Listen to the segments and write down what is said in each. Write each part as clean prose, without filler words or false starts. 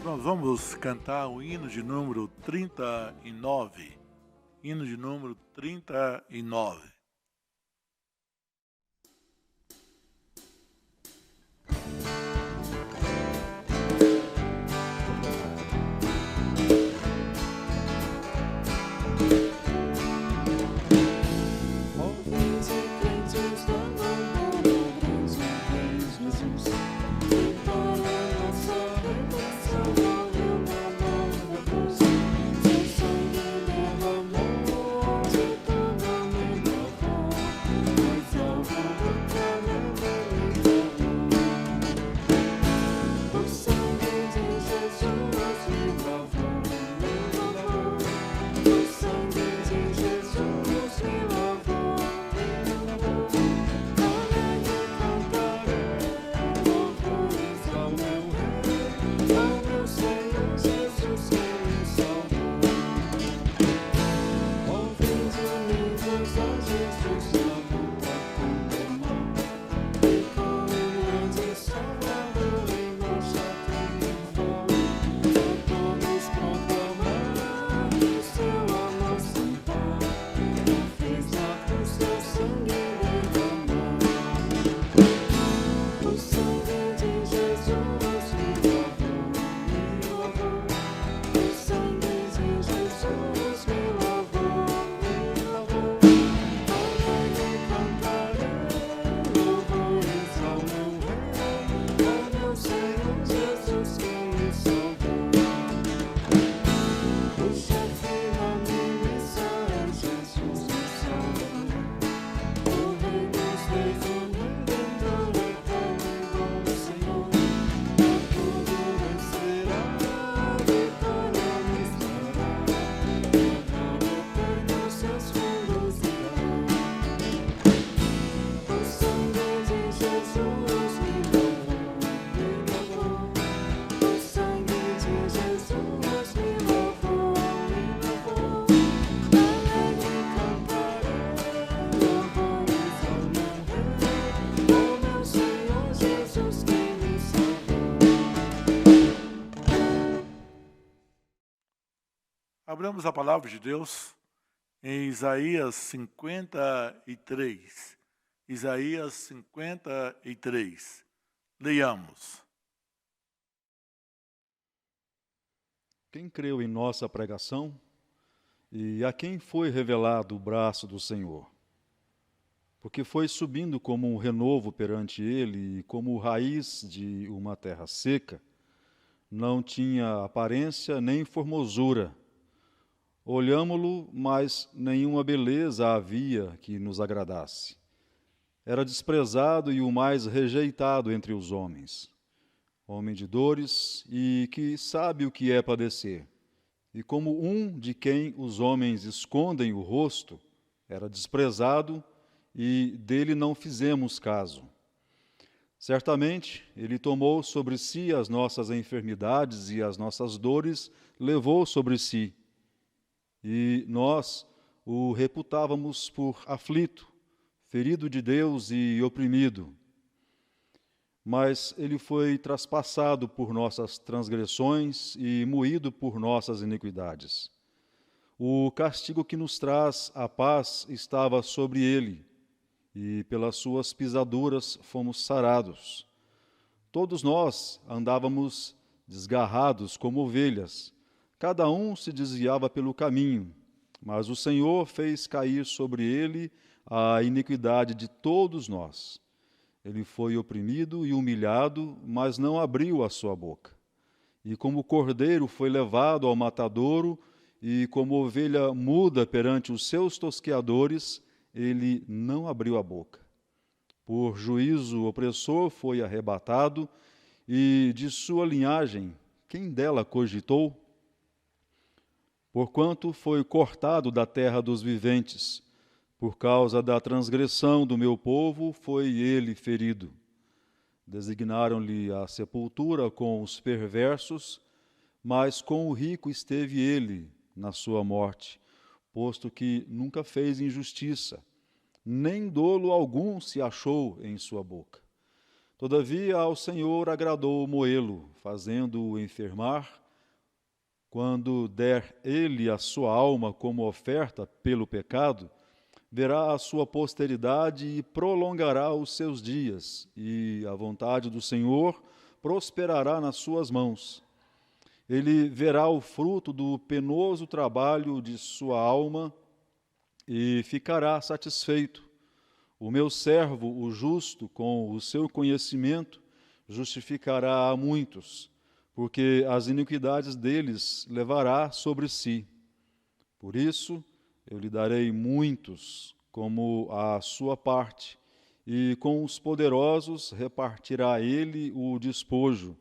Nós vamos cantar o hino de número 39. Hino de número 39. Abramos a palavra de Deus em Isaías 53. Isaías 53. Leiamos. Quem creu em nossa pregação e a quem foi revelado o braço do Senhor? Porque foi subindo como um renovo perante ele e como raiz de uma terra seca, não tinha aparência nem formosura. Olhámo-lo, mas nenhuma beleza havia que nos agradasse. Era desprezado e o mais rejeitado entre os homens. Homem de dores e que sabe o que é padecer. E como um de quem os homens escondem o rosto, era desprezado e dele não fizemos caso. Certamente, ele tomou sobre si as nossas enfermidades e as nossas dores levou sobre si. E nós o reputávamos por aflito, ferido de Deus e oprimido. Mas ele foi traspassado por nossas transgressões e moído por nossas iniquidades. O castigo que nos traz a paz estava sobre ele, e pelas suas pisaduras fomos sarados. Todos nós andávamos desgarrados como ovelhas, cada um se desviava pelo caminho, mas o Senhor fez cair sobre ele a iniquidade de todos nós. Ele foi oprimido e humilhado, mas não abriu a sua boca. E como cordeiro foi levado ao matadouro, e como ovelha muda perante os seus tosqueadores, ele não abriu a boca. Por juízo opressor foi arrebatado, e de sua linhagem, quem dela cogitou? Porquanto foi cortado da terra dos viventes, por causa da transgressão do meu povo foi ele ferido. Designaram-lhe a sepultura com os perversos, mas com o rico esteve ele na sua morte, posto que nunca fez injustiça, nem dolo algum se achou em sua boca. Todavia ao Senhor agradou moê-lo, fazendo-o enfermar. Quando der ele a sua alma como oferta pelo pecado, verá a sua posteridade e prolongará os seus dias, e a vontade do Senhor prosperará nas suas mãos. Ele verá o fruto do penoso trabalho de sua alma e ficará satisfeito. O meu servo, o justo, com o seu conhecimento, justificará a muitos, porque as iniquidades deles levará sobre si. Por isso, eu lhe darei muitos como a sua parte, e com os poderosos repartirá ele o despojo,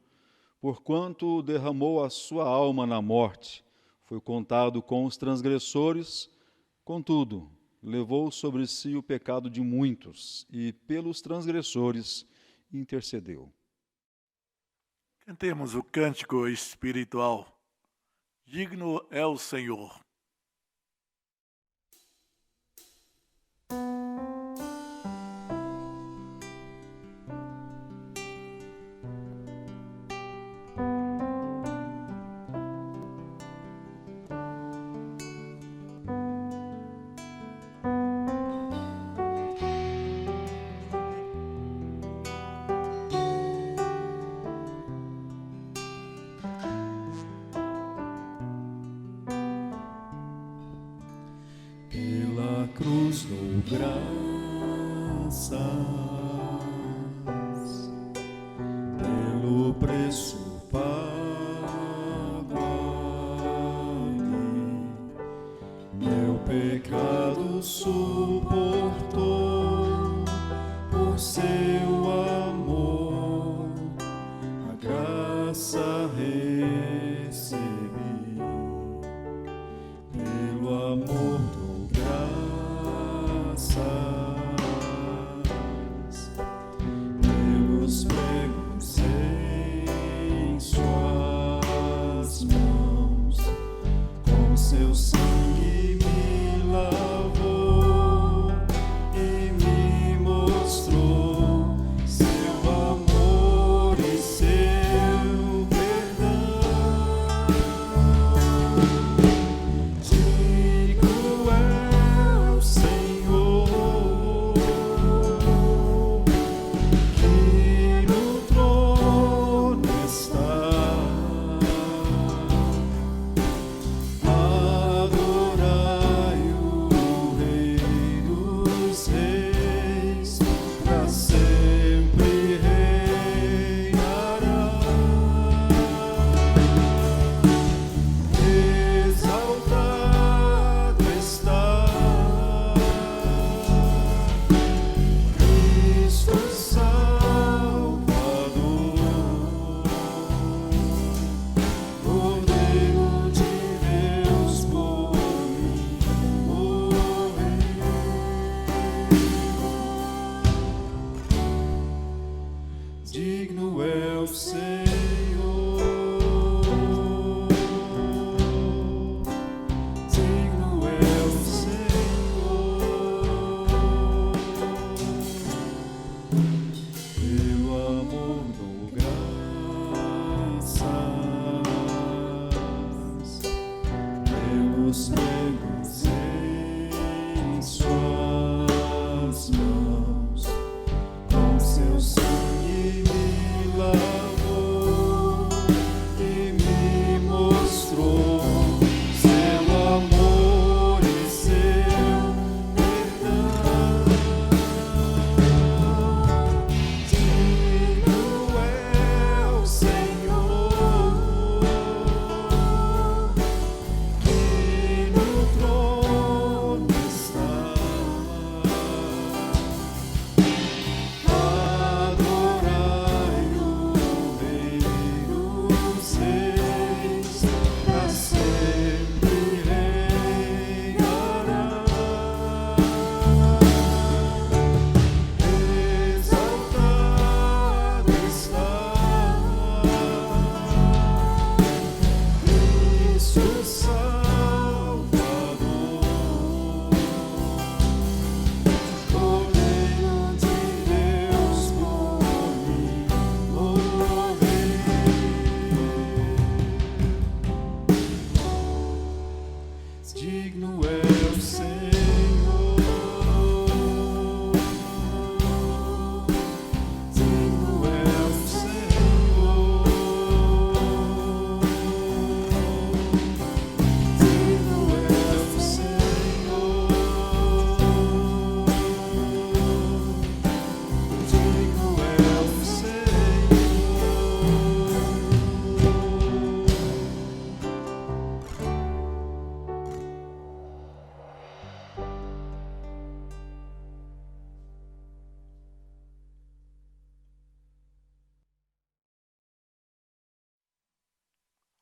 porquanto derramou a sua alma na morte, foi contado com os transgressores, contudo, levou sobre si o pecado de muitos, e pelos transgressores intercedeu. Cantemos o cântico espiritual. Digno é o Senhor. Pela cruz dou graças, pelo preço pago ali, meu pecado suportou, por seu amor a graça recebi, pelo amor dou graças, pelos pregos em suas mãos, com seu sangue me lavou e me mostrou seu amor e seu perdão. Digno é o Senhor.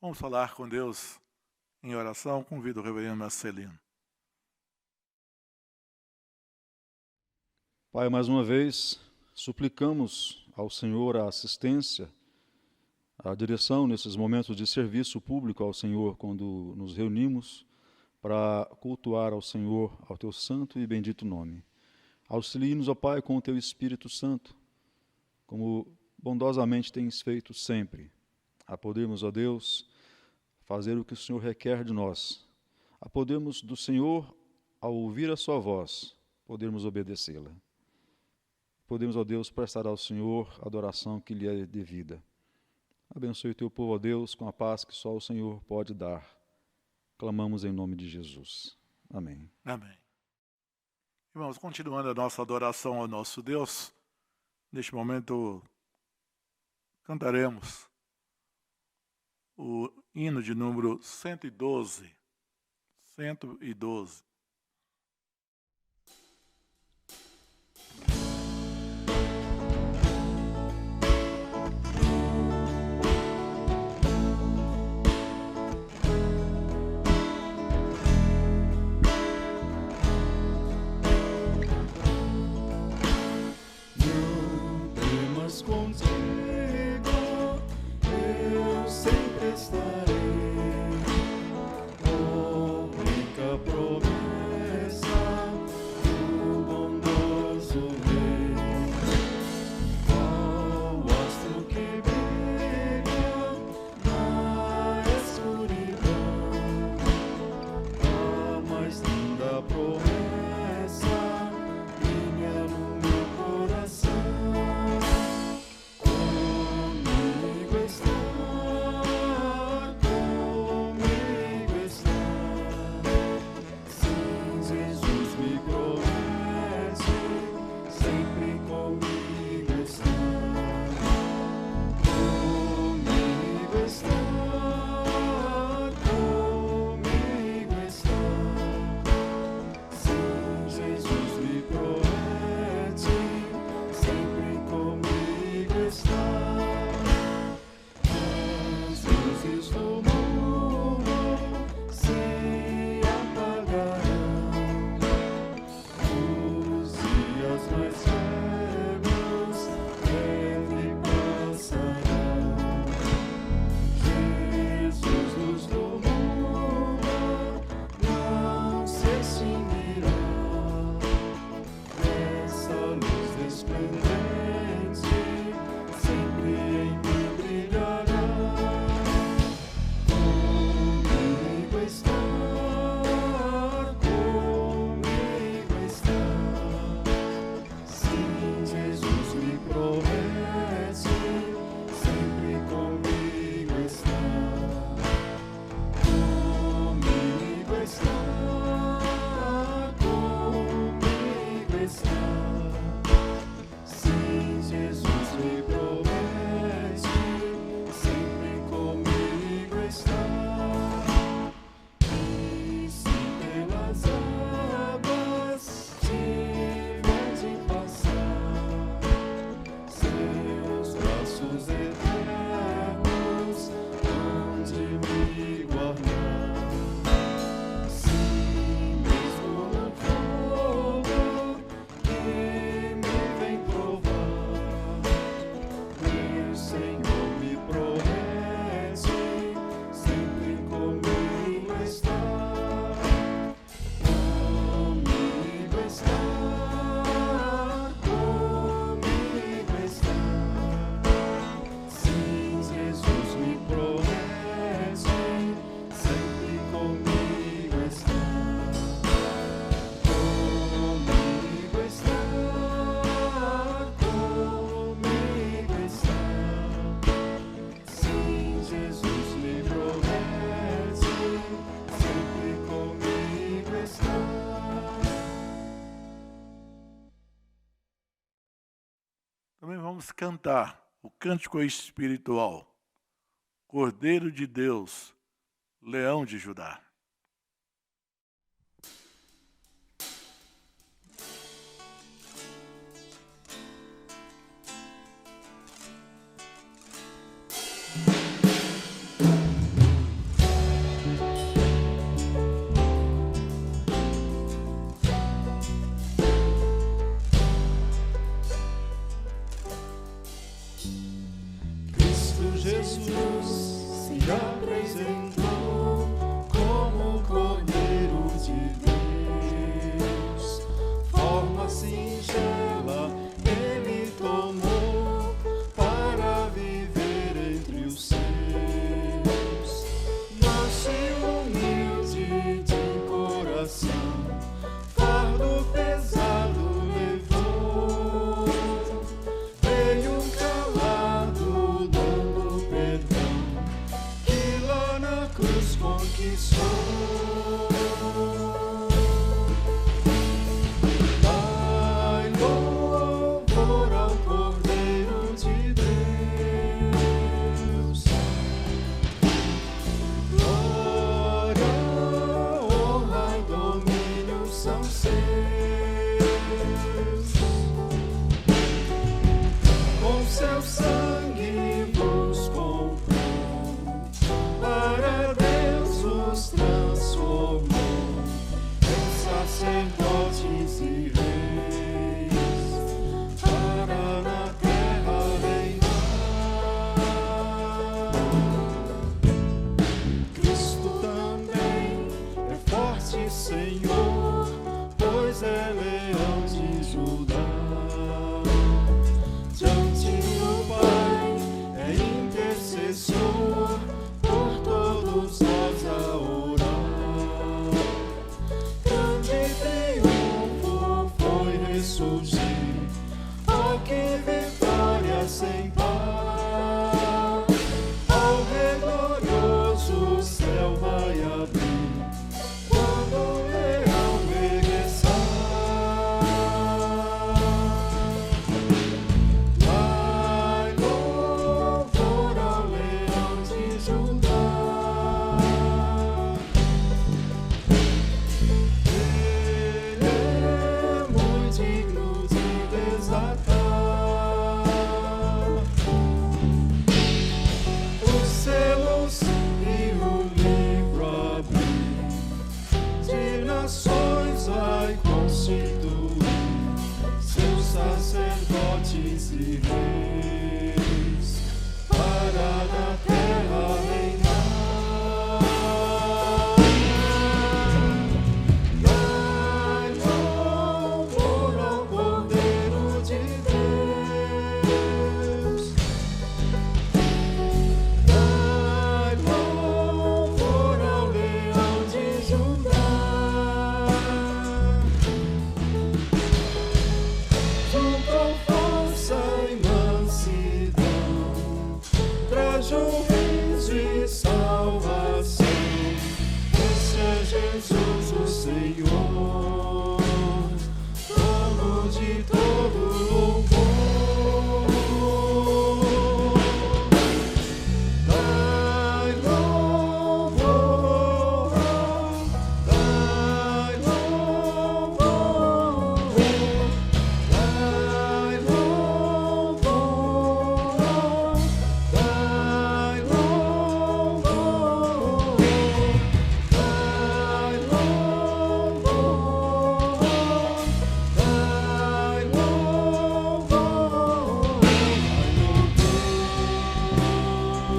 Vamos falar com Deus em oração. Convido o reverendo Marcelino. Pai, mais uma vez, suplicamos ao Senhor a assistência, a direção nesses momentos de serviço público ao Senhor, quando nos reunimos para cultuar ao Senhor, ao Teu santo e bendito nome. Auxilie-nos, ó Pai, com o Teu Espírito Santo, como bondosamente tens feito sempre, a podermos, ó Deus, fazer o que o Senhor requer de nós, a podermos do Senhor, ao ouvir a sua voz, podermos obedecê-la. Podemos, ó Deus, prestar ao Senhor a adoração que lhe é devida. Abençoe o teu povo, ó Deus, com a paz que só o Senhor pode dar. Clamamos em nome de Jesus. Amém. Amém. Irmãos, continuando a nossa adoração ao nosso Deus, neste momento cantaremos o hino de número 112. 112. Contigo eu sempre estarei, única promessa do bondoso Rei, ao astro que brilha na escuridão, a mais linda promessa brilha no meu coração. Também vamos cantar o cântico espiritual, Cordeiro de Deus, Leão de Judá. louvor ao Cordeiro de Deus. Glória, honra, domínio são seus. Com seu sangue vos comprou, para Deus vos transformou em sacerdotes e reis, para na terra reinar. Cristo também é forte Senhor, pois é leão de Judá. Diante do Pai é intercessor, por todos nós a orar. Grande triunfo foi ressurgir, ó que vitória sem par. Ao Rei glorioso o céu vai abrir, quando o leão regressar. Vai louvor ao leão de Judá. Ele é muito digno de desatar os selos e o livro abrir. De nações vai constituir seus sacerdotes e reis, para na terra reinar. Dai louvor ao Cordeiro de Deus. Dai louvor ao leão de Judá. Com força e mansidão, traz juízo e salvação. Esse é Jesus o Senhor, dono de todo louvor. Dai louvor, dai louvor. Dai louvor, dai louvor, dai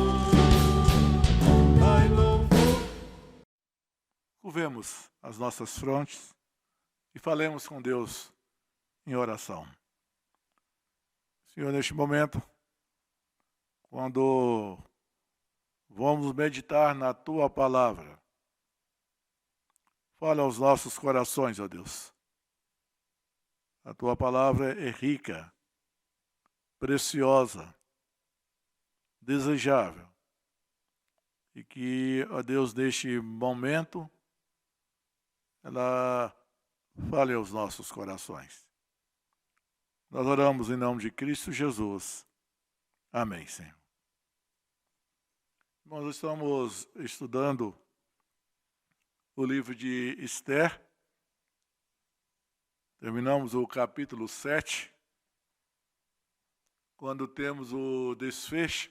louvor, dai louvor. Curvemos as nossas frontes e falemos com Deus em oração. Senhor, neste momento, quando vamos meditar na Tua Palavra, fala aos nossos corações, ó Deus. A Tua Palavra é rica, preciosa, desejável. E que, ó Deus, neste momento, ela fale aos nossos corações. Nós oramos em nome de Cristo Jesus. Amém, Senhor. Nós estamos estudando o livro de Esther. Terminamos o capítulo 7, quando temos o desfecho,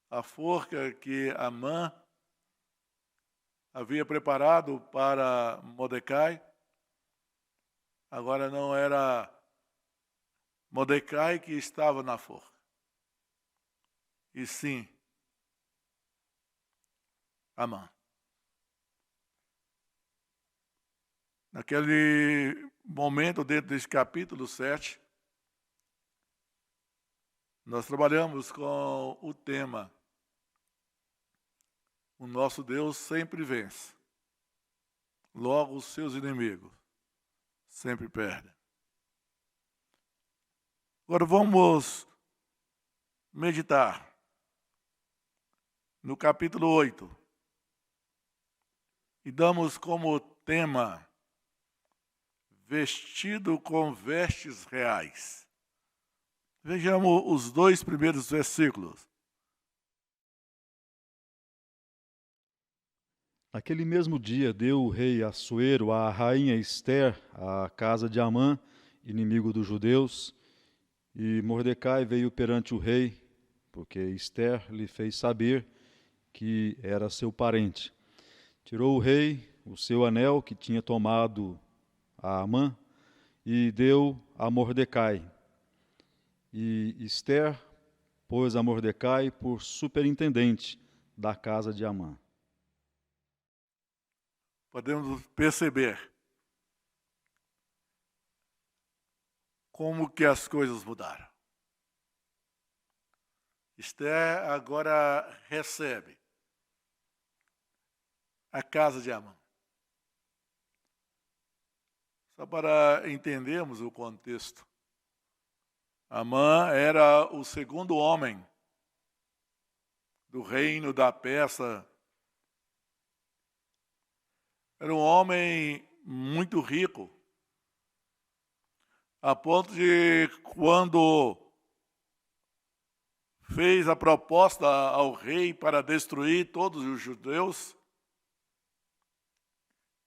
a forca que Amã havia preparado para Mordecai. Agora não era Mordecai que estava na forca, e sim Amã. Naquele momento, dentro desse capítulo 7, nós trabalhamos com o tema: o nosso Deus sempre vence, logo os seus inimigos sempre perdem. Agora vamos meditar no capítulo 8 e damos como tema: vestido com vestes reais. Vejamos os 2 primeiros versículos. Naquele mesmo dia deu o rei Assuero à rainha Ester a casa de Amã, inimigo dos judeus, e Mordecai veio perante o rei, porque Ester lhe fez saber que era seu parente. Tirou o rei o seu anel que tinha tomado a Amã e deu a Mordecai. E Ester pôs a Mordecai por superintendente da casa de Amã. Podemos perceber como que as coisas mudaram. Ester agora recebe a casa de Amã. Só para entendermos o contexto. Amã era o segundo homem do reino da Pérsia. Era um homem muito rico, a ponto de, quando fez a proposta ao rei para destruir todos os judeus,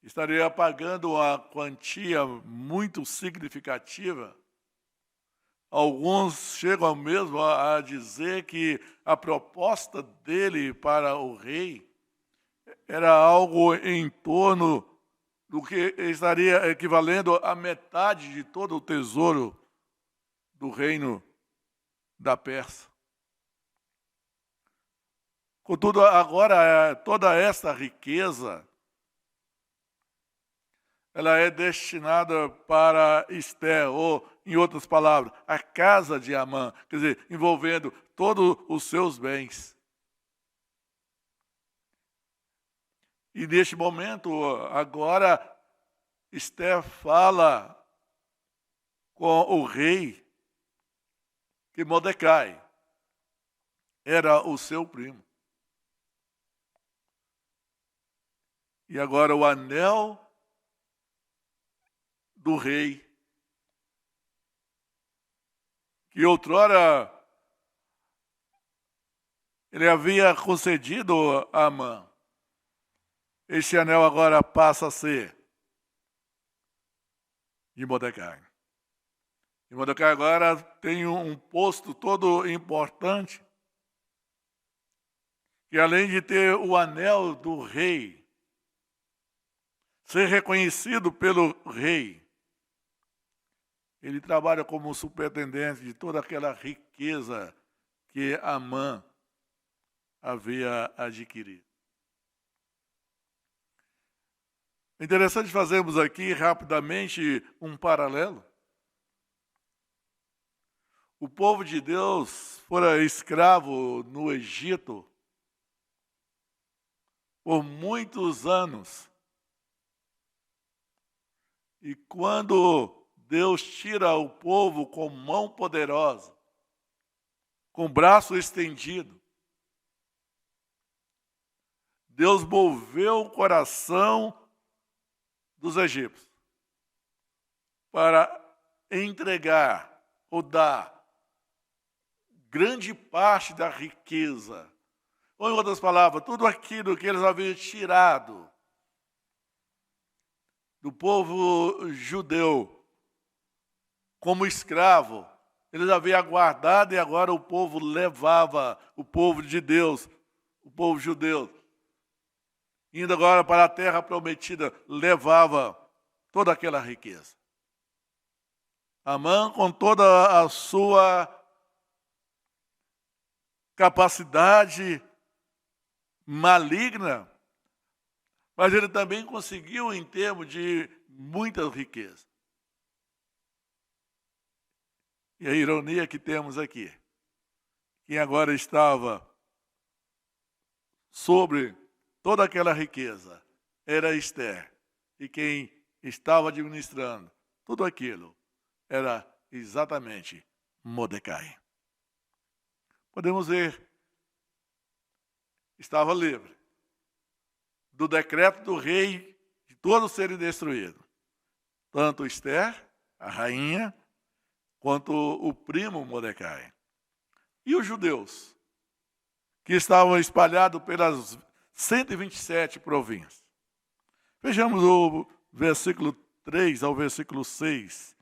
estaria pagando uma quantia muito significativa. Alguns chegam mesmo a dizer que a proposta dele para o rei era algo em torno do que estaria equivalendo a metade de todo o tesouro do reino da Pérsia. Contudo, agora, toda esta riqueza, ela é destinada para Ester, ou, em outras palavras, a casa de Amã, quer dizer, envolvendo todos os seus bens. E neste momento, agora, Ester fala com o rei que Mordecai era o seu primo. E agora o anel do rei, que outrora ele havia concedido a Amã, este anel agora passa a ser de Mordecai. E Mordecai agora tem um posto todo importante, que além de ter o anel do rei, ser reconhecido pelo rei, ele trabalha como superintendente de toda aquela riqueza que Amã havia adquirido. É interessante fazermos aqui rapidamente um paralelo. O povo de Deus fora escravo no Egito por muitos anos. E quando Deus tira o povo com mão poderosa, com braço estendido, Deus moveu o coração dos egípcios para entregar ou dar grande parte da riqueza, ou em outras palavras, tudo aquilo que eles haviam tirado do povo judeu como escravo, eles haviam guardado e agora o povo levava, o povo de Deus, o povo judeu, indo agora para a terra prometida, levava toda aquela riqueza. Amã, com toda a sua capacidade maligna, mas ele também conseguiu em termos de muita riqueza. E a ironia que temos aqui, quem agora estava sobre toda aquela riqueza era Ester, e quem estava administrando tudo aquilo era exatamente Mordecai. Podemos ver, estava livre do decreto do rei de todos serem destruídos. tanto Esther, a rainha, quanto o primo Mordecai. E os judeus, que estavam espalhados pelas 127 províncias. Vejamos o versículo 3 ao versículo 6.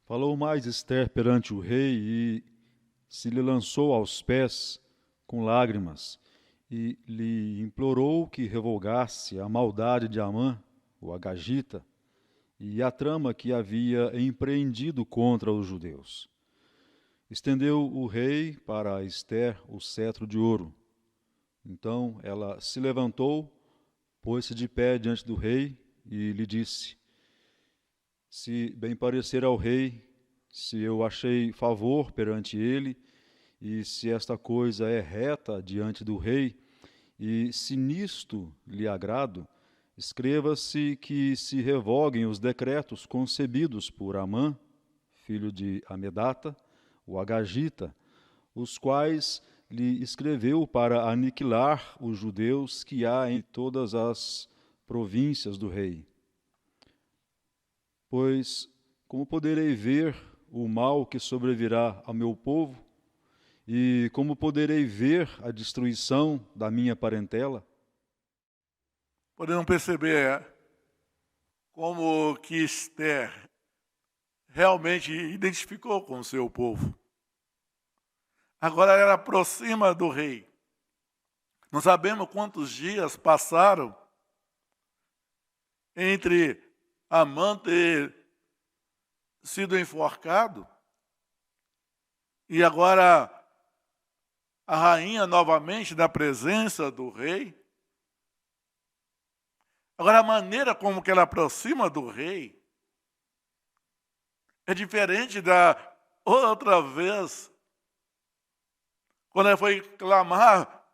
Falou mais Esther perante o rei e se lhe lançou aos pés com lágrimas e lhe implorou que revogasse a maldade de Amã, o agagita, e a trama que havia empreendido contra os judeus. Estendeu o rei para Esther o cetro de ouro. Então ela se levantou, pôs-se de pé diante do rei e lhe disse: se bem parecer ao rei, se eu achei favor perante ele, e se esta coisa é reta diante do rei, e se nisto lhe agrado, escreva-se que se revoguem os decretos concebidos por Amã, filho de Amedata, o agagita, os quais lhe escreveu para aniquilar os judeus que há em todas as províncias do rei. Pois como poderei ver o mal que sobrevirá ao meu povo, e como poderei ver a destruição da minha parentela? Podemos perceber como que Esther realmente identificou com o seu povo. Agora ela aproxima do rei. Não sabemos quantos dias passaram entre Amã ter sido enforcado e agora a rainha novamente na presença do rei. Agora a maneira como que ela aproxima do rei é diferente da outra vez, quando ela foi clamar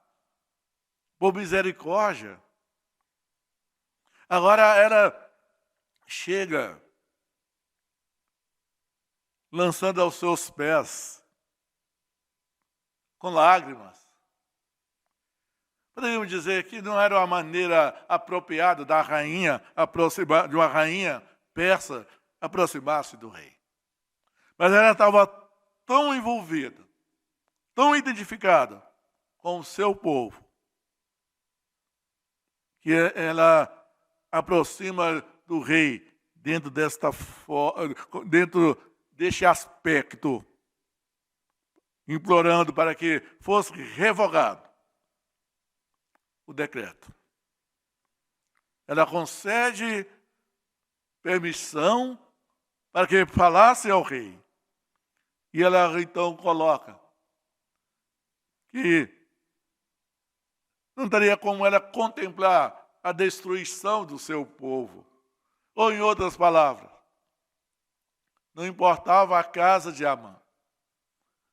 por misericórdia. Agora ela chega lançando aos seus pés, com lágrimas. Poderíamos dizer que não era uma maneira apropriada da rainha aproximar, de uma rainha persa aproximar-se do rei. Mas ela estava tão envolvida, tão identificada com o seu povo, que ela aproxima do rei dentro deste aspecto, implorando para que fosse revogado o decreto. Ela concede permissão para que falasse ao rei. E ela então coloca que não teria como ela contemplar a destruição do seu povo. Ou, em outras palavras, não importava a casa de Amã.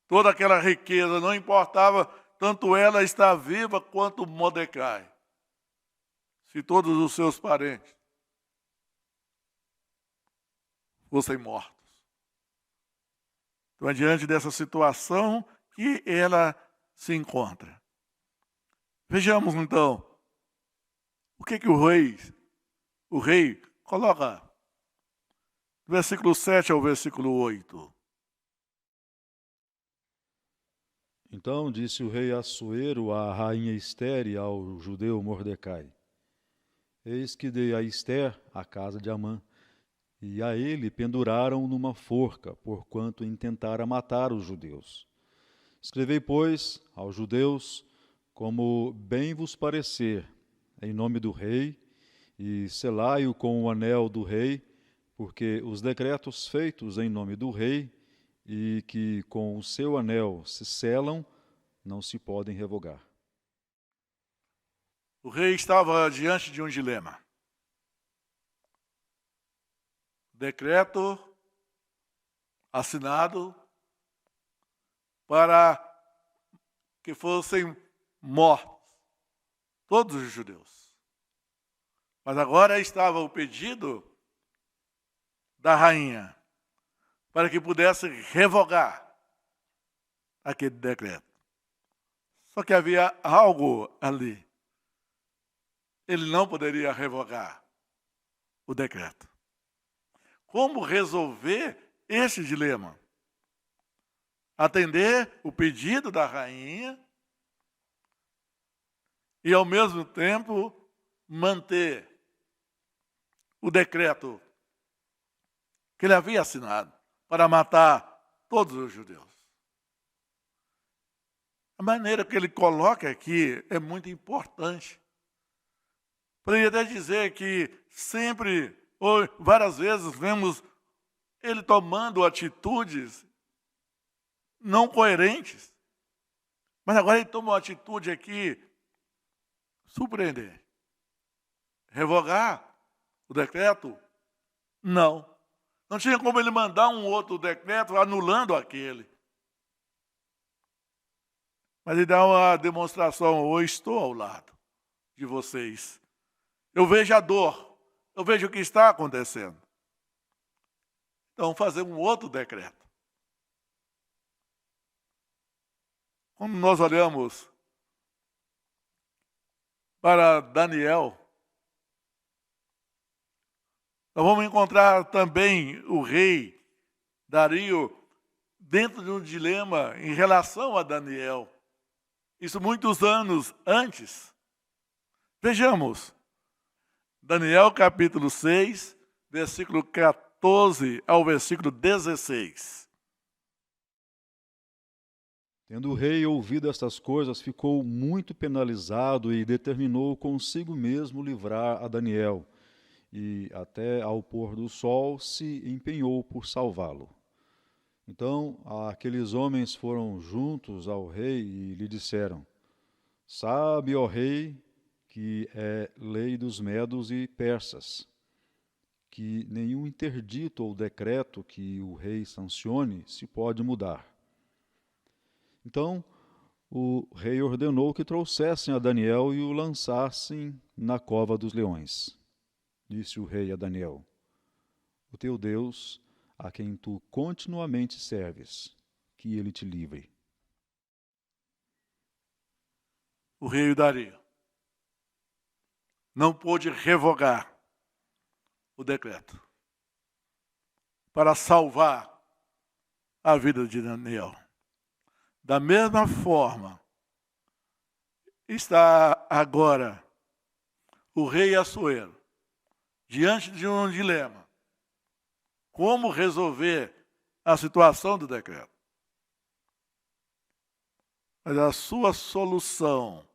Toda aquela riqueza, não importava tanto ela estar viva quanto Mordecai. Se todos os seus parentes fossem mortos. Então, diante dessa situação que ela se encontra. Vejamos, então, o que o rei coloca do versículo 7 ao versículo 8. Então disse o rei Assuero à rainha Esther e ao judeu Mordecai: eis que dei a Esther a casa de Amã, e a ele penduraram numa forca, porquanto intentara matar os judeus. Escrevei, pois, aos judeus, como bem vos parecer, em nome do rei, e selai-o com o anel do rei, porque os decretos feitos em nome do rei, e que com o seu anel se selam, não se podem revogar. O rei estava diante de um dilema. Decreto assinado para que fossem mortos todos os judeus. Mas agora estava o pedido da rainha para que pudesse revogar aquele decreto. Só que havia algo ali. ele não poderia revogar o decreto. Como resolver esse dilema? Atender o pedido da rainha e, ao mesmo tempo, manter o decreto que ele havia assinado para matar todos os judeus. A maneira que ele coloca aqui é muito importante. Poderia até dizer que sempre, ou várias vezes, vemos ele tomando atitudes não coerentes. Mas agora ele toma uma atitude aqui surpreendente. Revogar o decreto? Não. Não tinha como ele mandar um outro decreto anulando aquele. Mas ele dá uma demonstração: eu estou ao lado de vocês. Eu vejo a dor, eu vejo o que está acontecendo. Então, fazer um outro decreto. Quando nós olhamos para Daniel, nós vamos encontrar também o rei Dario dentro de um dilema em relação a Daniel. Isso muitos anos antes. Vejamos, Daniel capítulo 6, versículo 14 ao versículo 16. Tendo o rei ouvido estas coisas, ficou muito penalizado e determinou consigo mesmo livrar a Daniel, e até ao pôr do sol se empenhou por salvá-lo. Então aqueles homens foram juntos ao rei e lhe disseram: Sabe, ó rei, que é lei dos medos e persas, que nenhum interdito ou decreto que o rei sancione se pode mudar. Então o rei ordenou que trouxessem a Daniel e o lançassem na cova dos leões. Disse o rei a Daniel: O teu Deus, a quem tu continuamente serves, que ele te livre. O rei Dario não pôde revogar o decreto para salvar a vida de Daniel. Da mesma forma, está agora o rei Assuero diante de um dilema. Como resolver a situação do decreto? Mas a sua solução,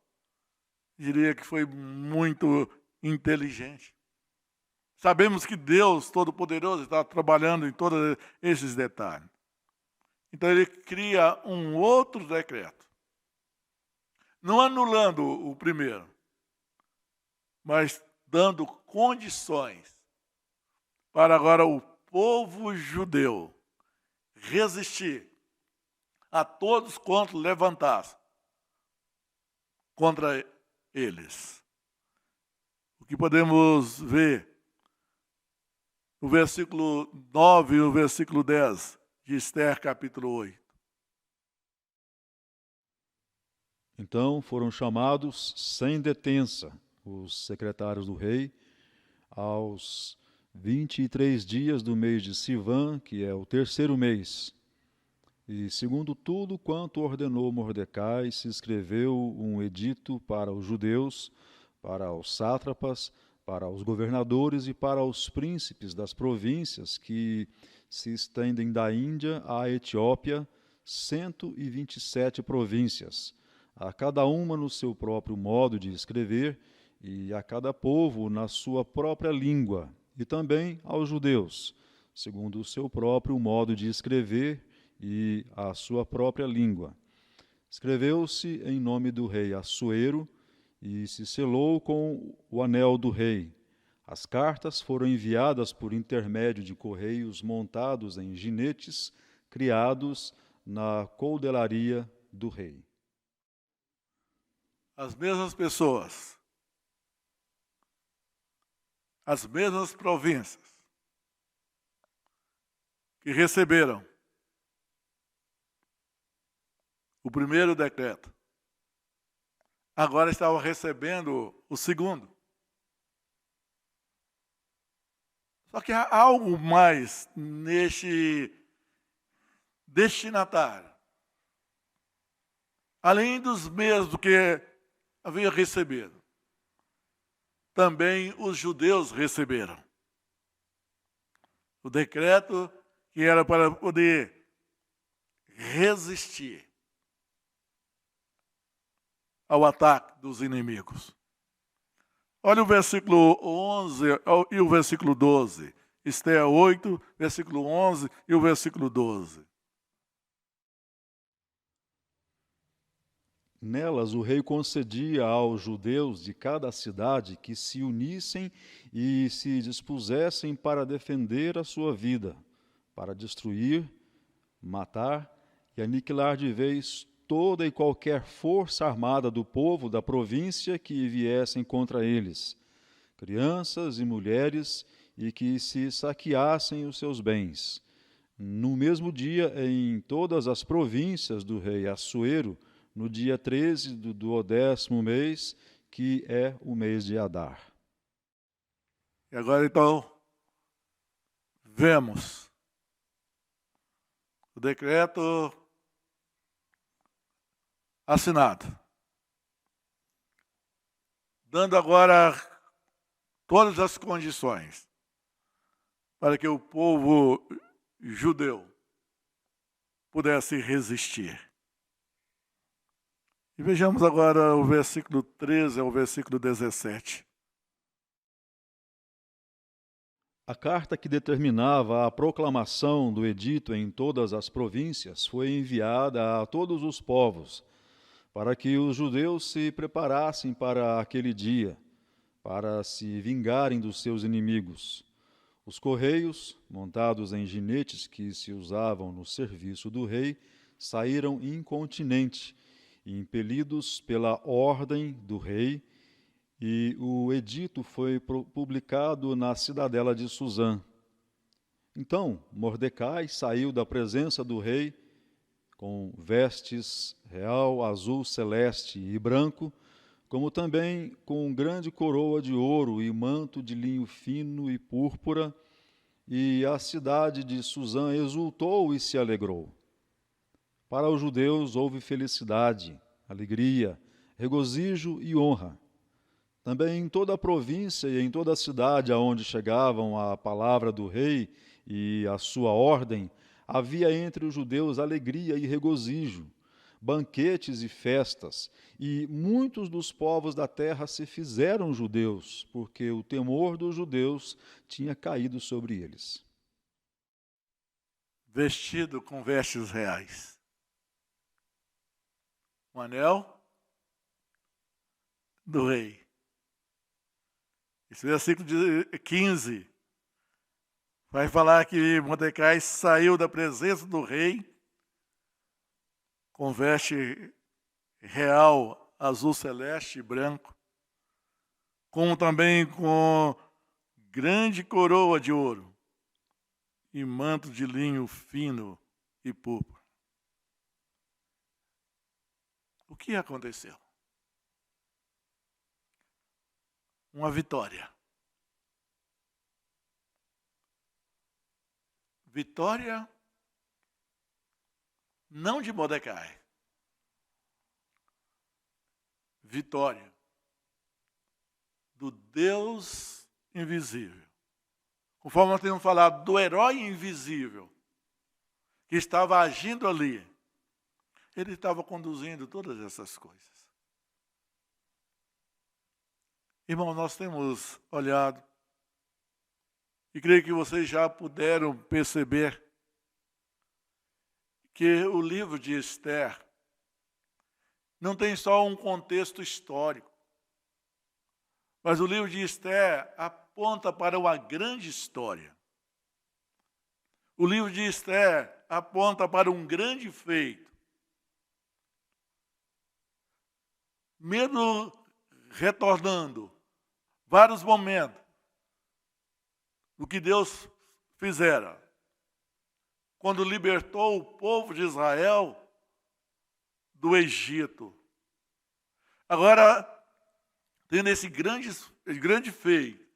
diria que foi muito inteligente. Sabemos que Deus Todo-Poderoso está trabalhando em todos esses detalhes. Então ele cria um outro decreto. Não anulando o primeiro, mas dando condições para agora o povo judeu resistir a todos quantos levantassem contra eles. O que podemos ver no versículo 9 e no versículo 10 de Esther, capítulo 8. Então foram chamados sem detença os secretários do rei aos 23 dias do mês de Sivan, que é o terceiro mês. E, segundo tudo quanto ordenou Mordecai, se escreveu um edito para os judeus, para os sátrapas, para os governadores e para os príncipes das províncias que se estendem da Índia à Etiópia, 127 províncias, a cada uma no seu próprio modo de escrever e a cada povo na sua própria língua, e também aos judeus, segundo o seu próprio modo de escrever e a sua própria língua. Escreveu-se em nome do rei Assuero e se selou com o anel do rei. As cartas foram enviadas por intermédio de correios montados em ginetes criados na coldelaria do rei. As mesmas pessoas, as mesmas províncias que receberam o primeiro decreto, agora estavam recebendo o segundo. Só que há algo mais neste destinatário. Além dos mesmos que havia recebido, também os judeus receberam. O decreto que era para poder resistir ao ataque dos inimigos. Olha o versículo 11 e o versículo 12. Estéia 8, versículo 11 e o versículo 12. Nelas o rei concedia aos judeus de cada cidade que se unissem e se dispusessem para defender a sua vida, para destruir, matar e aniquilar de vez toda e qualquer força armada do povo da província que viessem contra eles, crianças e mulheres, e que se saqueassem os seus bens. No mesmo dia, em todas as províncias do rei Assuero, no dia 13 do 10º mês, que é o mês de Adar. E agora, então, vemos o decreto assinado, dando agora todas as condições para que o povo judeu pudesse resistir. E vejamos agora o versículo 13 ao versículo 17. A carta que determinava a proclamação do edito em todas as províncias foi enviada a todos os povos, para que os judeus se preparassem para aquele dia, para se vingarem dos seus inimigos. Os correios, montados em jinetes que se usavam no serviço do rei, saíram incontinenti, impelidos pela ordem do rei, e o edito foi publicado na cidadela de Suzã. Então Mordecai saiu da presença do rei com vestes real, azul, celeste e branco, como também com grande coroa de ouro e manto de linho fino e púrpura, e a cidade de Suzã exultou e se alegrou. Para os judeus houve felicidade, alegria, regozijo e honra. Também em toda a província e em toda a cidade aonde chegavam a palavra do rei e a sua ordem, havia entre os judeus alegria e regozijo, banquetes e festas, e muitos dos povos da terra se fizeram judeus, porque o temor dos judeus tinha caído sobre eles. Vestido com vestes reais. Um anel do rei. Esse versículo 15 vai falar que Mordecai saiu da presença do rei com veste real, azul celeste e branco, como também com grande coroa de ouro e manto de linho fino e púrpura. O que aconteceu? Uma vitória. Vitória não de Mordecai. Vitória do Deus invisível. Conforme nós temos falado, do herói invisível que estava agindo ali. Ele estava conduzindo todas essas coisas. Irmão, nós temos olhado e creio que vocês já puderam perceber que o livro de Esther não tem só um contexto histórico, mas o livro de Esther aponta para uma grande história. O livro de Esther aponta para um grande feito. Mesmo retornando vários momentos do que Deus fizera, quando libertou o povo de Israel do Egito. Agora, tendo esse grande feito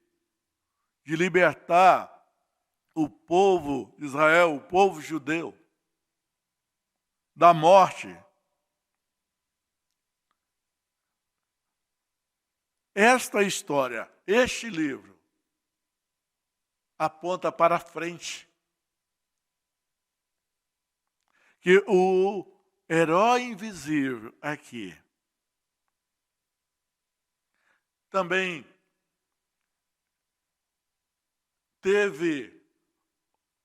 de libertar o povo de Israel, o povo judeu, da morte. Esta história, este livro, aponta para frente. Que o herói invisível aqui também teve,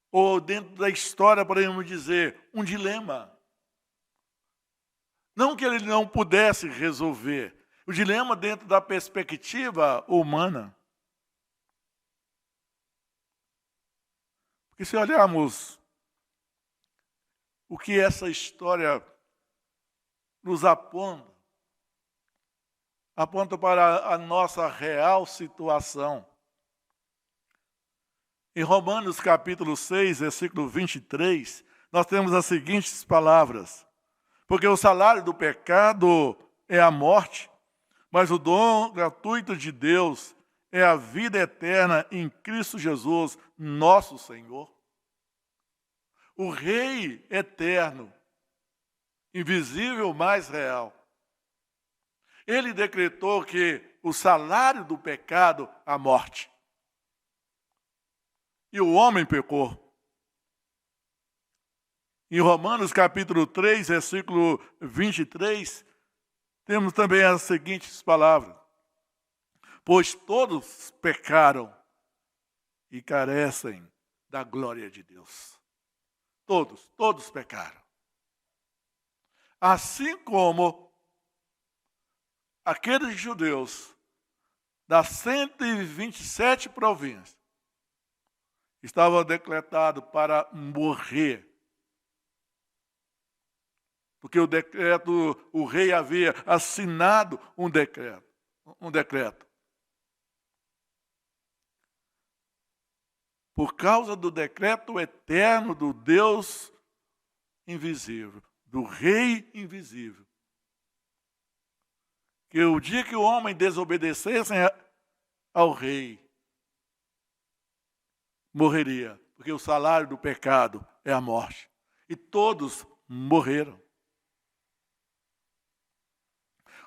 ou dentro da história, podemos dizer, um dilema. Não que ele não pudesse resolver, o dilema dentro da perspectiva humana. Porque se olharmos o que essa história nos aponta para a nossa real situação. Em Romanos capítulo 6, versículo 23, nós temos as seguintes palavras: porque o salário do pecado é a morte, mas o dom gratuito de Deus é a vida eterna em Cristo Jesus, nosso Senhor. O Rei eterno, invisível, mas real. Ele decretou que o salário do pecado é a morte. E o homem pecou. Em Romanos capítulo 3, versículo 23, temos também as seguintes palavras: pois todos pecaram e carecem da glória de Deus. Todos pecaram. Assim como aqueles judeus das 127 províncias estavam decretados para morrer, porque o rei havia assinado um decreto. Por causa do decreto eterno do Deus invisível, do Rei invisível. Que o dia que o homem desobedecesse ao Rei, morreria, porque o salário do pecado é a morte. E todos morreram.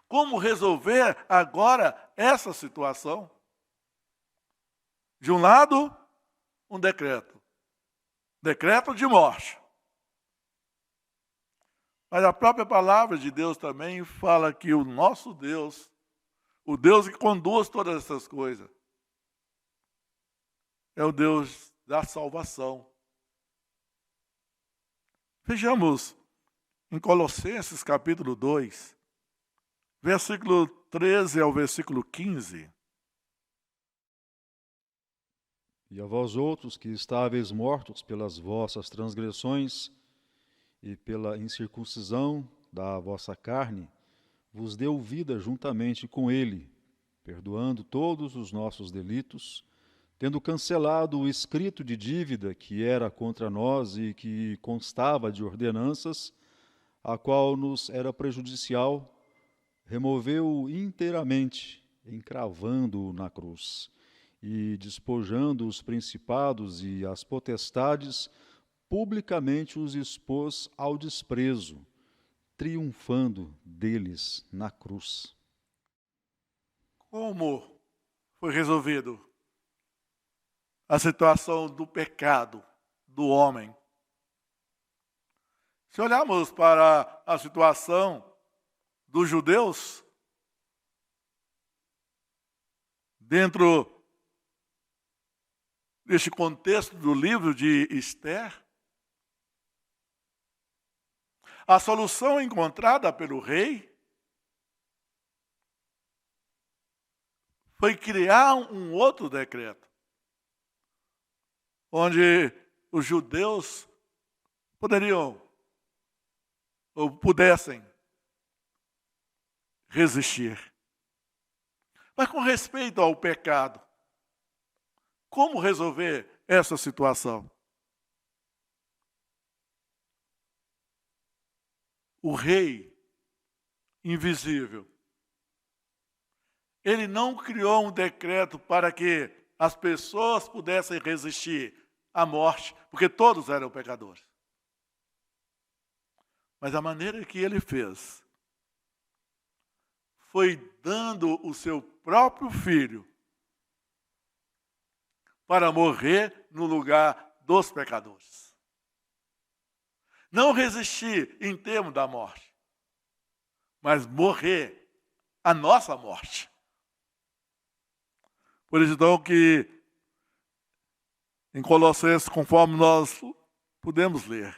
Como resolver agora essa situação? De um lado, um decreto de morte. Mas a própria palavra de Deus também fala que o nosso Deus, o Deus que conduz todas essas coisas, é o Deus da salvação. Vejamos em Colossenses capítulo 2, versículo 13 ao versículo 15. E a vós outros que estáveis mortos pelas vossas transgressões e pela incircuncisão da vossa carne, vos deu vida juntamente com ele, perdoando todos os nossos delitos, tendo cancelado o escrito de dívida que era contra nós e que constava de ordenanças, a qual nos era prejudicial, removeu-o inteiramente, encravando-o na cruz, e despojando os principados e as potestades, publicamente os expôs ao desprezo, triunfando deles na cruz. Como foi resolvido a situação do pecado do homem? Se olharmos para a situação dos judeus, dentro deste contexto do livro de Esther, a solução encontrada pelo rei foi criar um outro decreto, onde os judeus poderiam ou pudessem resistir. Mas com respeito ao pecado, como resolver essa situação? O rei invisível, ele não criou um decreto para que as pessoas pudessem resistir a morte, porque todos eram pecadores. Mas a maneira que ele fez foi dando o seu próprio filho para morrer no lugar dos pecadores. Não resistir em termos da morte, mas morrer a nossa morte. Por isso, então, que em Colossenses, conforme nós podemos ler,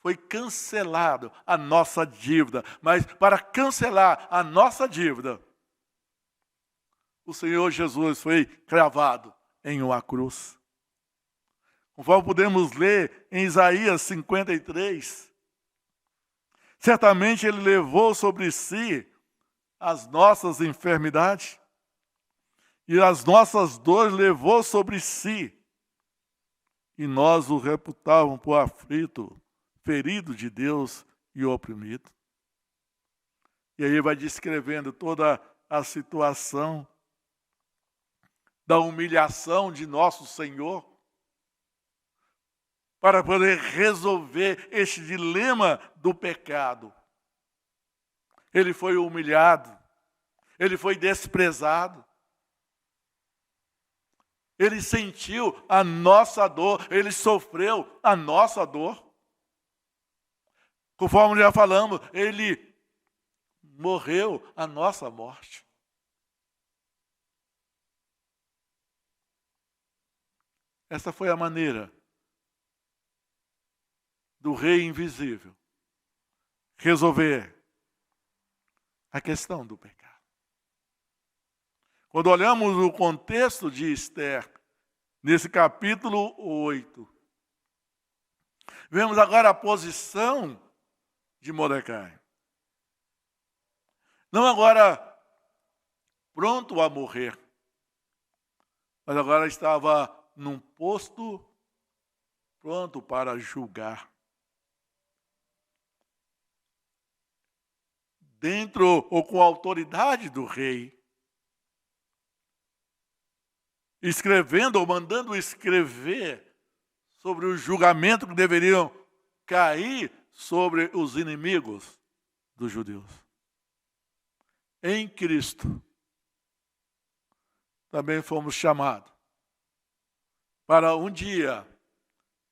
foi cancelado a nossa dívida. Mas para cancelar a nossa dívida, o Senhor Jesus foi cravado em uma cruz. Conforme podemos ler em Isaías 53, certamente ele levou sobre si as nossas enfermidades e as nossas dores levou sobre si. E nós o reputávamos por aflito, ferido de Deus e oprimido. E aí vai descrevendo toda a situação da humilhação de nosso Senhor para poder resolver este dilema do pecado. Ele foi humilhado, ele foi desprezado, ele sentiu a nossa dor, ele sofreu a nossa dor. Conforme já falamos, ele morreu a nossa morte. Essa foi a maneira do Rei Invisível resolver a questão do pecado. Quando olhamos o contexto de Esther, nesse capítulo 8, vemos agora a posição de Mordecai. Não agora pronto a morrer, mas agora estava num posto pronto para julgar. Dentro ou com a autoridade do rei, escrevendo ou mandando escrever sobre o julgamento que deveriam cair sobre os inimigos dos judeus. Em Cristo, também fomos chamados para um dia,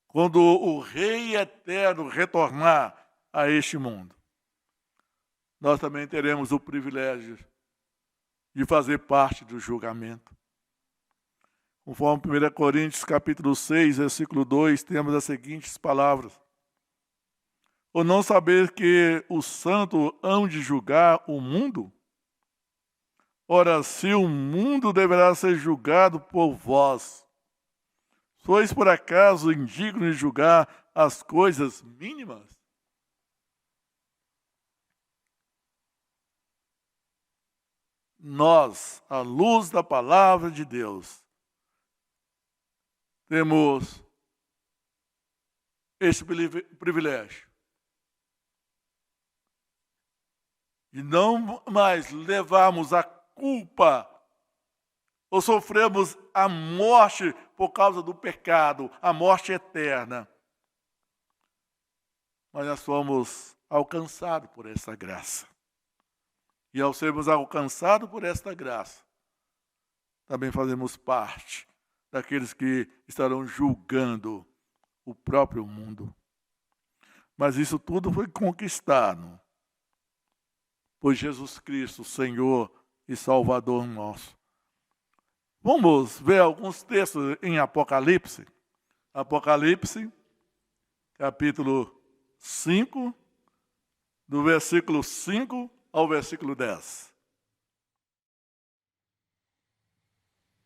quando o Rei Eterno retornar a este mundo, nós também teremos o privilégio de fazer parte do julgamento. Conforme 1 Coríntios capítulo 6, versículo 2, temos as seguintes palavras. Ou não saber que os santos hão de julgar o mundo? Ora, se o mundo deverá ser julgado por vós, sois por acaso indignos de julgar as coisas mínimas? Nós, à luz da palavra de Deus, temos esse privilégio de não mais levarmos a culpa ou sofremos a morte por causa do pecado, a morte eterna. Mas nós fomos alcançados por essa graça. E ao sermos alcançados por esta graça, também fazemos parte daqueles que estarão julgando o próprio mundo. Mas isso tudo foi conquistado por Jesus Cristo, Senhor e Salvador nosso. Vamos ver alguns textos em Apocalipse. Apocalipse, capítulo 5, do versículo 5 ao versículo 10.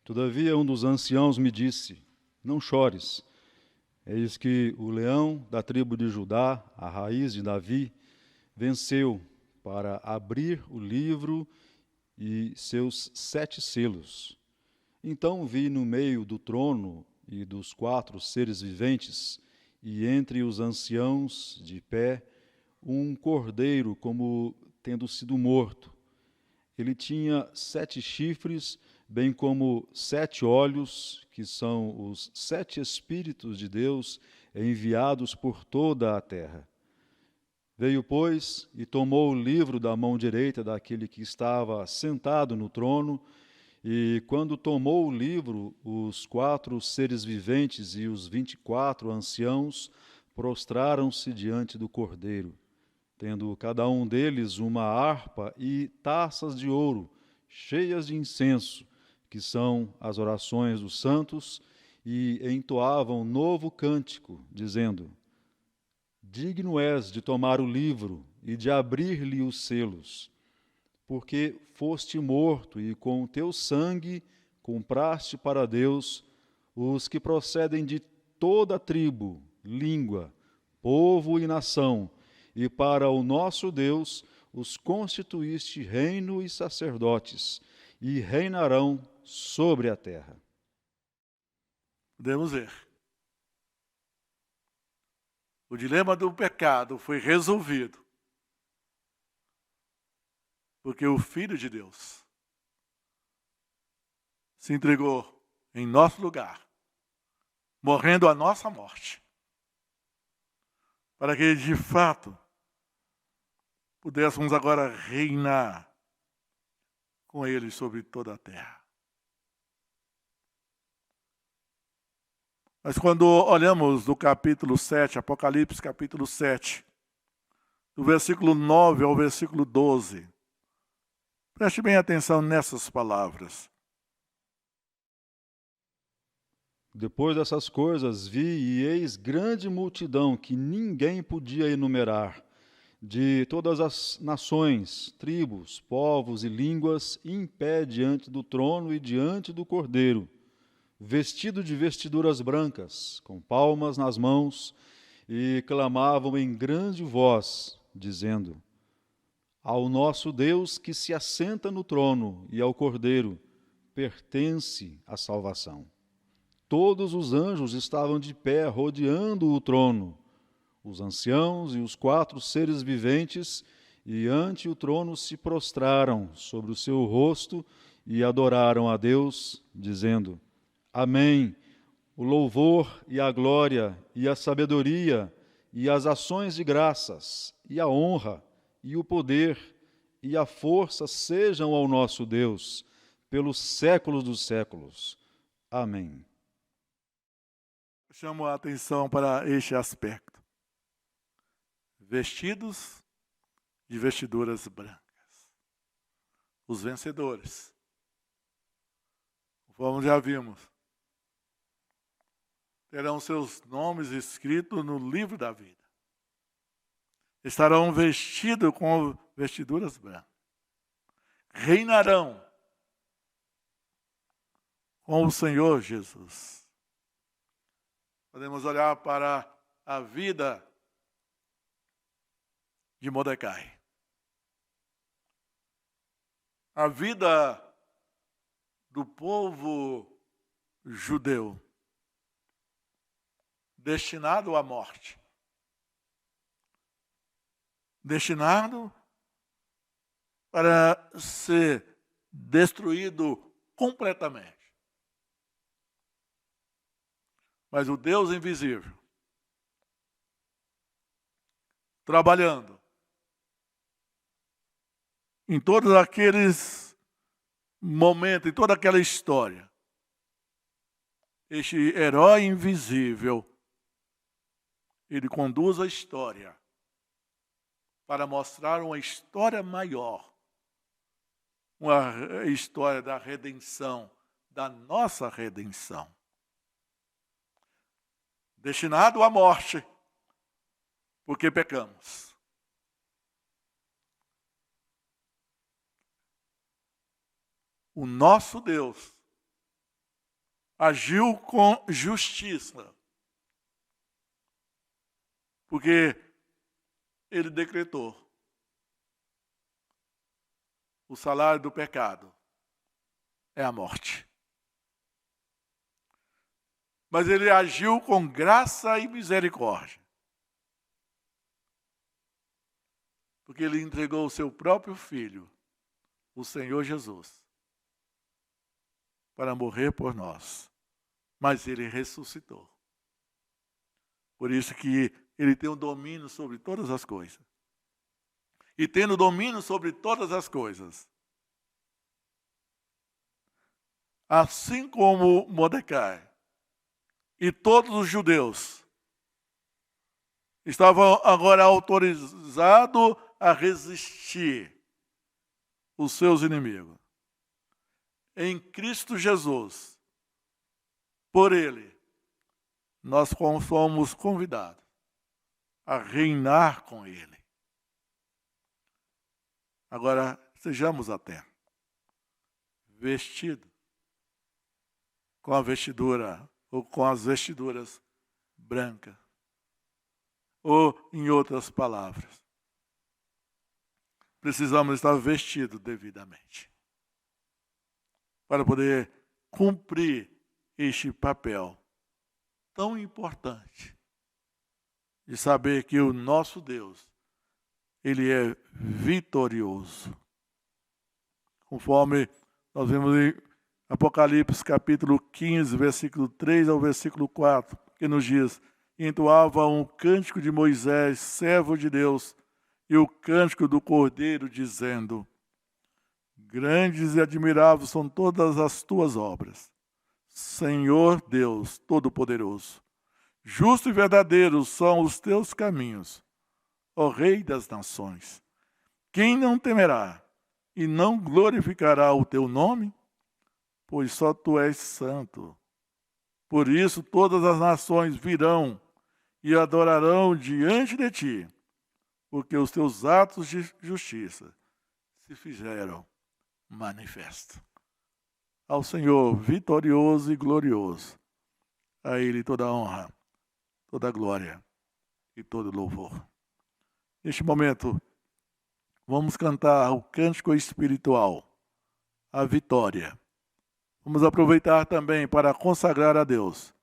Todavia um dos anciãos me disse, não chores, eis que o leão da tribo de Judá, a raiz de Davi, venceu para abrir o livro e seus 7 selos. Então vi no meio do trono e dos 4 seres viventes, e entre os anciãos de pé, um cordeiro como tendo sido morto. Ele tinha 7 chifres, bem como 7 olhos, que são os 7 Espíritos de Deus enviados por toda a terra. Veio, pois, e tomou o livro da mão direita daquele que estava sentado no trono, e quando tomou o livro, os 4 seres viventes e os 24 anciãos prostraram-se diante do Cordeiro, tendo cada um deles uma harpa e taças de ouro, cheias de incenso, que são as orações dos santos, e entoavam novo cântico, dizendo: Digno és de tomar o livro e de abrir-lhe os selos, porque foste morto e com o teu sangue compraste para Deus os que procedem de toda tribo, língua, povo e nação, e para o nosso Deus os constituíste reino e sacerdotes, e reinarão sobre a terra. Podemos ver. O dilema do pecado foi resolvido. Porque o Filho de Deus se entregou em nosso lugar, morrendo a nossa morte, para que, de fato, pudéssemos agora reinar com Ele sobre toda a terra. Mas quando olhamos do capítulo 7, Apocalipse capítulo 7, do versículo 9 ao versículo 12, preste bem atenção nessas palavras. Depois dessas coisas vi e eis grande multidão que ninguém podia enumerar, de todas as nações, tribos, povos e línguas, em pé diante do trono e diante do Cordeiro, vestido de vestiduras brancas, com palmas nas mãos, e clamavam em grande voz, dizendo: Ao nosso Deus que se assenta no trono e ao Cordeiro pertence a salvação. Todos os anjos estavam de pé rodeando o trono, os anciãos e os 4 seres viventes, e ante o trono se prostraram sobre o seu rosto e adoraram a Deus, dizendo: Amém. O louvor e a glória e a sabedoria e as ações de graças e a honra e o poder e a força sejam ao nosso Deus pelos séculos dos séculos. Amém. Chamo a atenção para este aspecto. Vestidos de vestiduras brancas. Os vencedores. Como já vimos, terão seus nomes escritos no livro da vida. Estarão vestidos com vestiduras brancas. Reinarão com o Senhor Jesus. Podemos olhar para a vida de Mordecai. A vida do povo judeu, destinado à morte. Destinado para ser destruído completamente. Mas o Deus invisível, trabalhando em todos aqueles momentos, em toda aquela história, este herói invisível, ele conduz a história para mostrar uma história maior, uma história da redenção, da nossa redenção. Destinado à morte, porque pecamos. O nosso Deus agiu com justiça, porque Ele decretou: o salário do pecado é a morte. Mas Ele agiu com graça e misericórdia, porque Ele entregou o seu próprio Filho, o Senhor Jesus, para morrer por nós, mas ele ressuscitou. Por isso que ele tem o domínio sobre todas as coisas. E tendo domínio sobre todas as coisas, assim como Mordecai e todos os judeus estavam agora autorizados a resistir os seus inimigos, em Cristo Jesus, por Ele, nós fomos convidados a reinar com Ele. Agora, sejamos atentos. Vestido com a vestidura, ou com as vestiduras brancas, ou, em outras palavras, precisamos estar vestidos devidamente para poder cumprir este papel tão importante de saber que o nosso Deus, Ele é vitorioso. Conforme nós vemos em Apocalipse capítulo 15, versículo 3 ao versículo 4, que nos diz: entoava um cântico de Moisés, servo de Deus, e o cântico do Cordeiro, dizendo: grandes e admiráveis são todas as tuas obras, Senhor Deus Todo-Poderoso. Justo e verdadeiro são os teus caminhos, ó Rei das nações. Quem não temerá e não glorificará o teu nome? Pois só tu és santo. Por isso todas as nações virão e adorarão diante de ti, porque os teus atos de justiça se fizeram manifestos. Ao Senhor vitorioso e glorioso, a Ele toda a honra, toda a glória e todo o louvor. Neste momento, vamos cantar o cântico espiritual, a vitória. Vamos aproveitar também para consagrar a Deus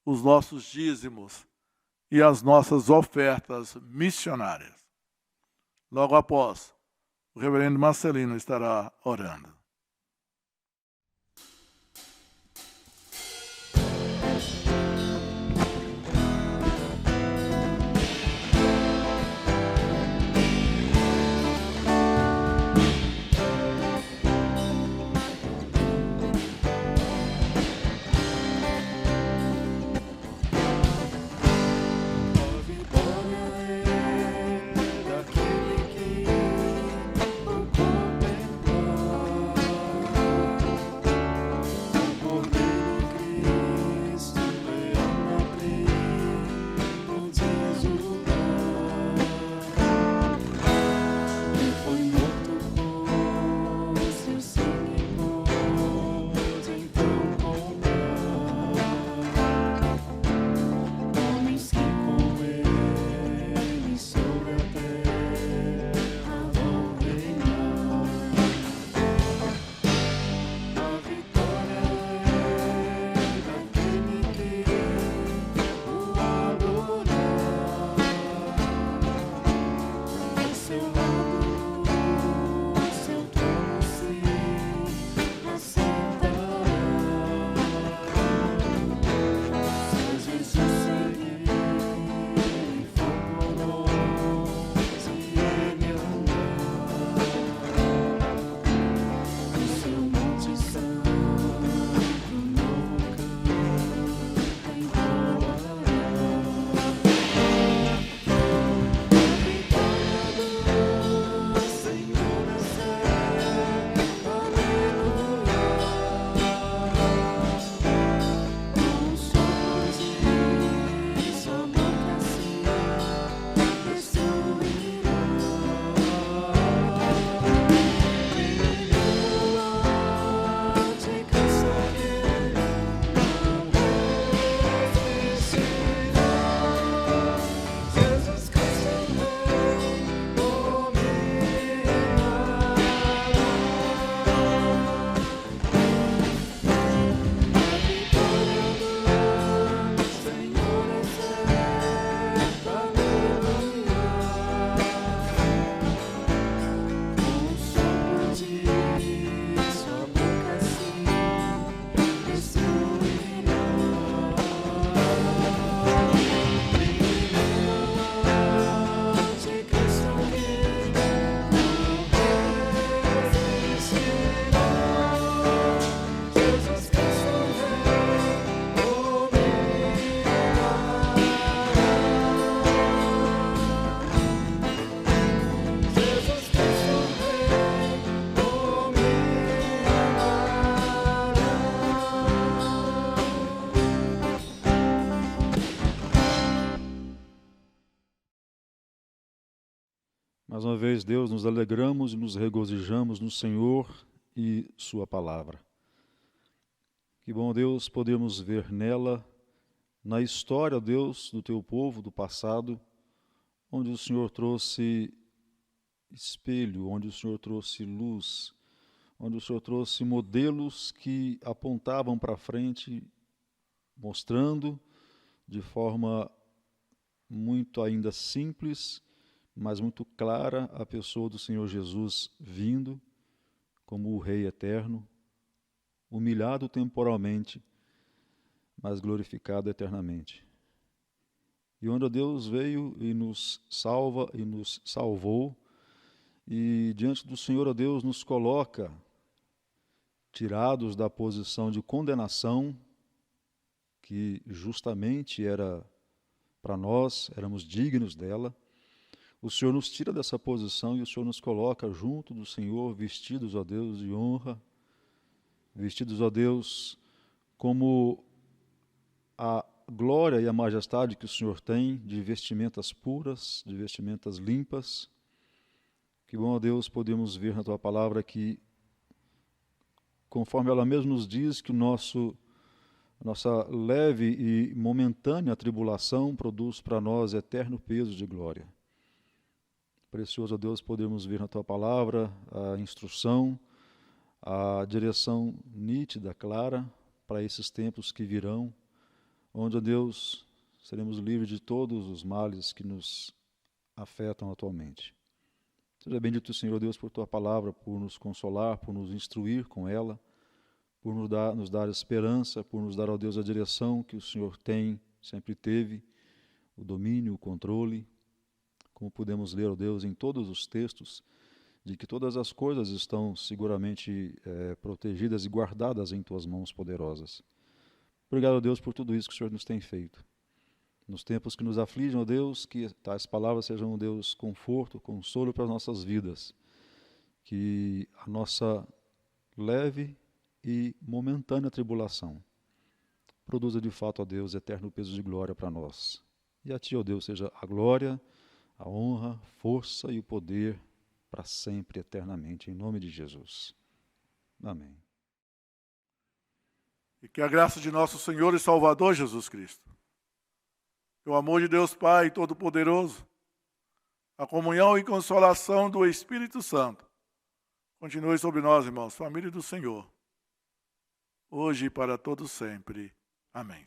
os nossos dízimos e as nossas ofertas missionárias. Logo após, o reverendo Marcelino estará orando. A vitória é daquele que o contemplar. Mais uma vez, Deus, nos alegramos e nos regozijamos no Senhor e Sua palavra. Que bom, Deus, podemos ver nela, na história, Deus, do Teu povo, do passado, onde o Senhor trouxe espelho, onde o Senhor trouxe luz, onde o Senhor trouxe modelos que apontavam para frente, mostrando de forma muito ainda simples, mas muito clara, a pessoa do Senhor Jesus vindo como o Rei eterno, humilhado temporalmente, mas glorificado eternamente. E onde Deus veio e nos salva e nos salvou, e diante do Senhor, ó Deus, nos coloca tirados da posição de condenação, que justamente era para nós, éramos dignos dela. O Senhor nos tira dessa posição e o Senhor nos coloca junto do Senhor, vestidos, ó Deus, de honra, vestidos, ó Deus, como a glória e a majestade que o Senhor tem, de vestimentas puras, de vestimentas limpas. Que bom, ó Deus, podemos ver na Tua palavra que, conforme ela mesma nos diz, que nossa leve e momentânea tribulação produz para nós eterno peso de glória. Precioso, ó Deus, podemos ver na Tua palavra a instrução, a direção nítida, clara, para esses tempos que virão, onde, ó Deus, seremos livres de todos os males que nos afetam atualmente. Seja bendito, Senhor Deus, por Tua palavra, por nos consolar, por nos instruir com ela, por nos dar esperança, por nos dar, ó Deus, a direção que o Senhor tem, sempre teve, o domínio, o controle, como podemos ler, ó Deus, em todos os textos, de que todas as coisas estão seguramente protegidas e guardadas em Tuas mãos poderosas. Obrigado, ó Deus, por tudo isso que o Senhor nos tem feito. Nos tempos que nos afligem, ó Deus, que tais palavras sejam, ó Deus, conforto, consolo para as nossas vidas. Que a nossa leve e momentânea tribulação produza de fato, ó Deus, eterno peso de glória para nós. E a Ti, ó Deus, seja a glória, a honra, força e o poder para sempre, eternamente, em nome de Jesus. Amém. E que a graça de nosso Senhor e Salvador Jesus Cristo, que o amor de Deus Pai Todo-Poderoso, a comunhão e consolação do Espírito Santo, continue sobre nós, irmãos, família do Senhor, hoje e para todos sempre. Amém.